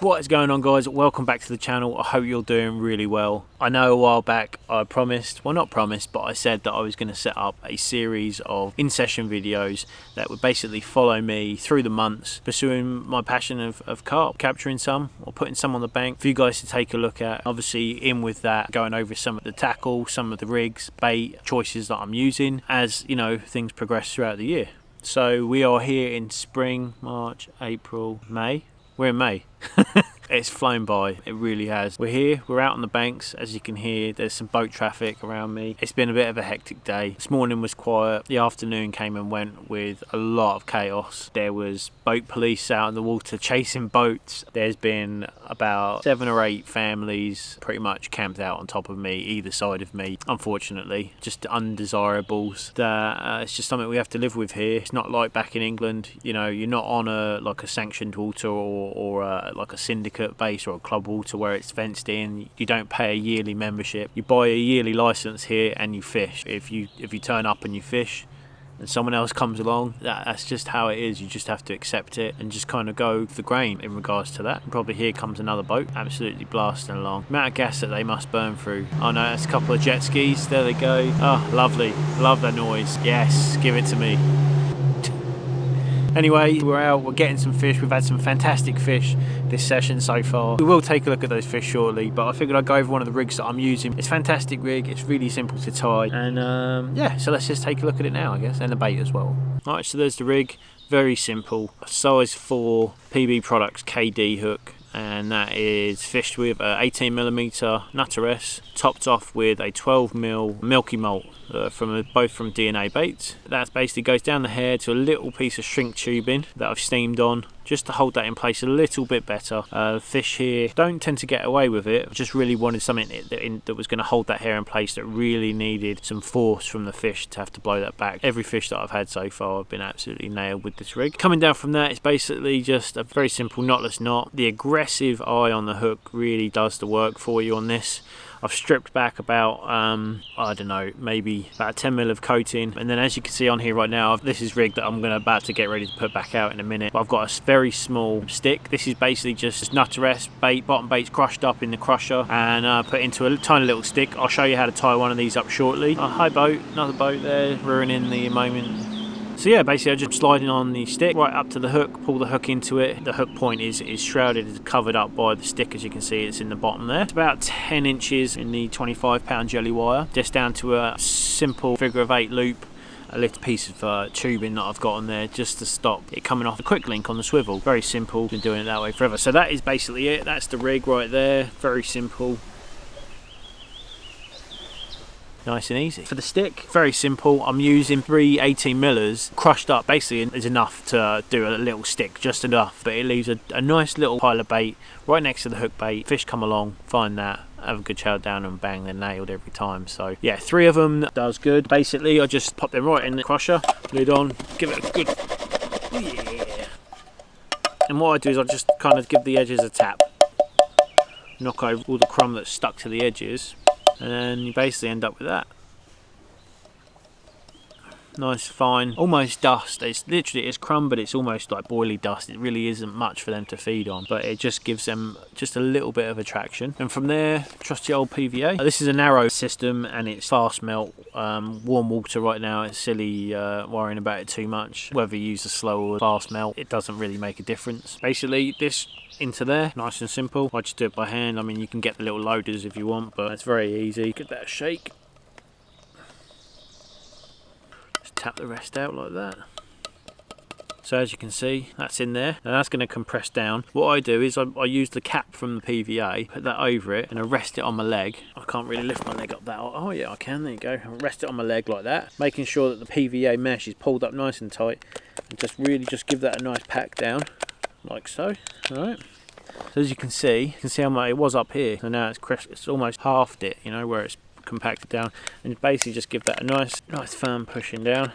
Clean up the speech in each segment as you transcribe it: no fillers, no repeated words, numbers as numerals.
What is going on, guys? Welcome back to the channel. I hope you're doing really well. I know a while back I promised, well not promised, but I said that I was going to set up a series of in-session videos that would basically follow me through the months pursuing my passion of carp, capturing some or putting some on the bank for you guys to take a look at. Obviously in with that, going over some of the tackle, some of the rigs, bait, choices that I'm using as, you know, things progress throughout the year. So we are here in spring, March, April, May. We're in May. It's flown by, it really has. We're here, we're out on the banks. As you can hear, there's some boat traffic around me. It's been a bit of a hectic day. This morning was quiet. The afternoon came and went with a lot of chaos. There was boat police out in the water chasing boats. There's been about 7 or 8 families pretty much camped out on top of me, either side of me, unfortunately. Just undesirables that it's just something we have to live with here. It's not like back in England, you know, you're not on a sanctioned water or like a syndicate base or a club water where it's fenced in. You don't pay a yearly membership. You buy a yearly license here and you fish. If you turn up and you fish and someone else comes along, that's just how it is. You just have to accept it and just kind of go with the grain in regards to that. And probably here comes another boat absolutely blasting along. The amount of gas that they must burn through. Oh no, that's a couple of jet skis. There they go. Oh, lovely. Love that noise. Yes, give it to me. Anyway, we're out, we're getting some fish. We've had some fantastic fish this session so far. We will take a look at those fish shortly, but I figured I'd go over one of the rigs that I'm using. It's a fantastic rig, it's really simple to tie, and yeah, so let's just take a lock at it now, I guess, and the bait as well. Alright, so there's the rig, very simple. A size 4 PB Products KD hook, and that is fished with a 18mm Nutter S, topped off with a 12mm Milky Malt, both from DNA Baits. That basically goes down the hair to a little piece of shrink tubing that I've steamed on, just to hold that in place a little bit better. Fish here don't tend to get away with it. I just really wanted something that was going to hold that hair in place, that really needed some force from the fish to have to blow that back. Every fish that I've had so far have been absolutely nailed with this rig. Coming down from that, it's basically just a very simple knotless knot. The aggressive eye on the hook really does the work for you on this. I've stripped back about, I don't know, maybe about 10mm of coating. And then as you can see on here right now, this is rig that I'm about to get ready to put back out in a minute. But I've got a very small stick. This is basically just Nutter S bait, bottom baits crushed up in the crusher and put into a tiny little stick. I'll show you how to tie one of these up shortly. Hi boat, another boat there, ruining the moment. So yeah, basically I'm just sliding on the stick right up to the hook, pull the hook into it. The hook point is shrouded, it's covered up by the stick, as you can see, it's in the bottom there. It's about 10 inches in the 25-pound jelly wire, just down to a simple figure of 8 loop, a little piece of tubing that I've got on there just to stop it coming off. A quick link on the swivel, very simple, been doing it that way forever. So that is basically it, that's the rig right there, very simple. Nice and easy. For the stick, very simple. I'm using 3 18mm crushed up. Basically is enough to do a little stick, just enough, but it leaves a nice little pile of bait right next to the hook bait. Fish come along, find that, have a good chow down and bang, they're nailed every time. So yeah, 3 of them does good. Basically I just pop them right in the crusher, lid on, give it a good, yeah. And what I do is I just kind of give the edges a tap, knock over all the crumb that's stuck to the edges, and then you basically end up with that. Nice fine, almost dust. It's literally, it's crumb, but it's almost like boily dust. It really isn't much for them to feed on, but it just gives them just a little bit of attraction. And from there, trusty old PVA. This is a narrow system and it's fast melt. Warm water right now, it's silly worrying about it too much. Whether you use a slow or fast melt, it doesn't really make a difference. Basically this into there, nice and simple. I just do it by hand. I mean, you can get the little loaders if you want, but it's very easy. Give that a shake. Just tap the rest out like that. So as you can see, that's in there, and that's going to compress down. What I do is I use the cap from the PVA, put that over it, and I rest it on my leg. I can't really lift my leg up that. Oh yeah, I can. There you go. I rest it on my leg like that, making sure that the PVA mesh is pulled up nice and tight, and just really just give that a nice pack down, like so. All right. So as you can see how much it was up here, and now it's almost halved it. You know, where it's compacted down, and basically just give that a nice firm pushing down.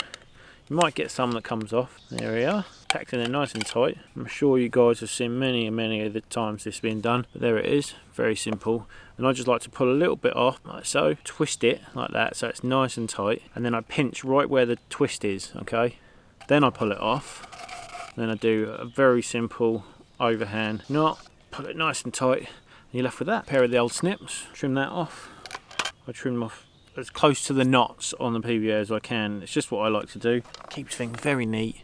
You might get some that comes off. There we are, packed in there nice and tight. I'm sure you guys have seen many and many of the times this being done, but there it is, very simple. And I just like to pull a little bit off, like so, twist it like that, so it's nice and tight, and then I pinch right where the twist is, okay? Then I pull it off, then I do a very simple overhand knot, pull it nice and tight, and you're left with that. A pair of the old snips, trim that off. I trim them off as close to the knots on the PVA as I can. It's just what I like to do. Keeps things very neat,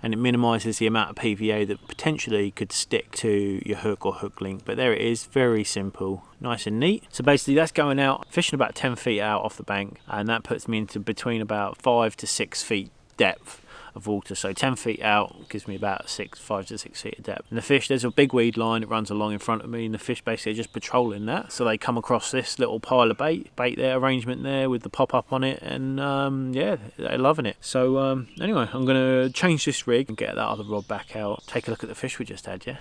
and it minimises the amount of PVA that potentially could stick to your hook or hook link. But there it is, very simple, nice and neat. So basically that's going out, fishing about 10 feet out off the bank, and that puts me into between about 5 to 6 feet depth of water. So 10 feet out gives me about 5 to 6 feet of depth. And the fish, there's a big weed line that runs along in front of me, and the fish basically are just patrolling that. So they come across this little pile of bait there, arrangement there with the pop up on it, and yeah, they're loving it. So anyway, I'm gonna change this rig and get that other rod back out, take a look at the fish we just had. Yeah,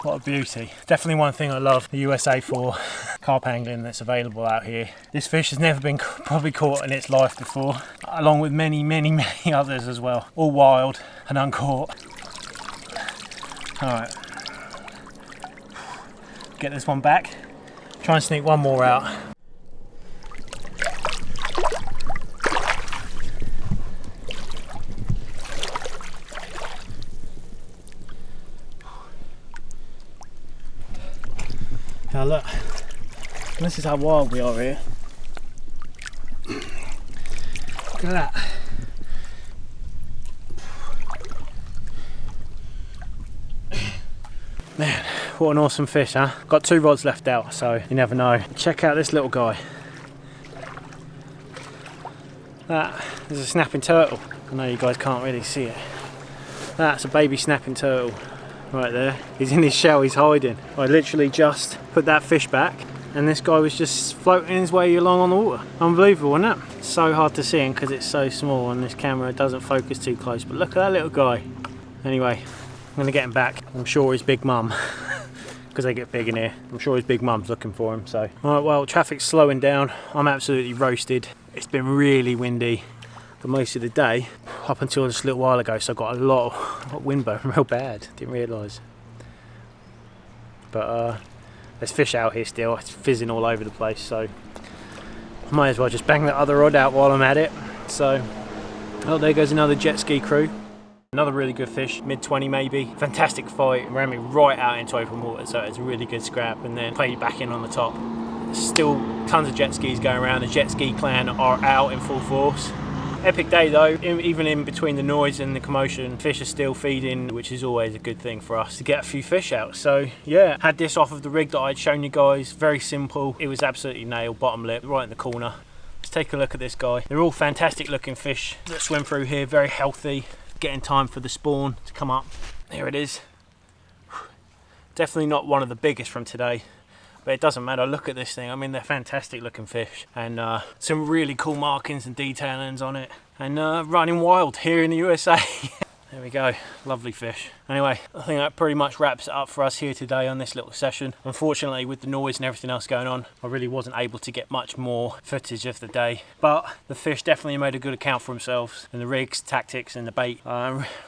what a beauty. Definitely one thing I love the USA for carp angling that's available out here. This fish has never been probably caught in its life before, along with many others as well, all wild and uncaught. All right, get this one back, try and sneak one more out. Now look, this is how wild we are here. Look at that. Man, what an awesome fish, huh? Got 2 rods left out, so you never know. Check out this little guy. That is a snapping turtle. I know you guys can't really see it. That's a baby snapping turtle. Right there, he's in his shell, he's hiding. I literally just put that fish back and this guy was just floating his way along on the water. Unbelievable, isn't it? So hard to see him because it's so small and this camera doesn't focus too close, but look at that little guy. Anyway, I'm gonna get him back. I'm sure his big mum, because they get big in here, I'm sure his big mum's looking for him. So, alright, well, traffic's slowing down. I'm absolutely roasted. It's been really windy for most of the day, up until just a little while ago, so I got a lot of windburn, real bad, didn't realise. But there's fish out here still, it's fizzing all over the place, so I might as well just bang that other rod out while I'm at it. So, oh, there goes another jet ski crew. Another really good fish, mid-20 maybe. Fantastic fight, ran me right out into open water, so it's a really good scrap, and then played back in on the top. Still tons of jet skis going around, the jet ski clan are out in full force. Epic day though, even in between the noise and the commotion, fish are still feeding, which is always a good thing for us to get a few fish out. So yeah, had this off of the rig that I'd shown you guys, very simple. It was absolutely nailed, bottom lip, right in the corner. Let's take a look at this guy. They're all fantastic looking fish that swim through here, very healthy, getting time for the spawn to come up. There it is. Definitely not one of the biggest from today, But it doesn't matter, look at this thing. I mean, they're fantastic looking fish, and some really cool markings and detailings on it, and running wild here in the USA. There we go, lovely fish. Anyway, I think that pretty much wraps it up for us here today on this little session. Unfortunately, with the noise and everything else going on, I really wasn't able to get much more footage of the day. But the fish definitely made a good account for themselves, and the rigs, tactics and the bait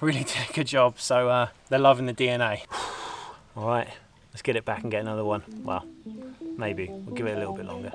really did a good job. So they're loving the DNA. All right, let's get it back and get another one. Well, maybe, we'll give it a little bit longer.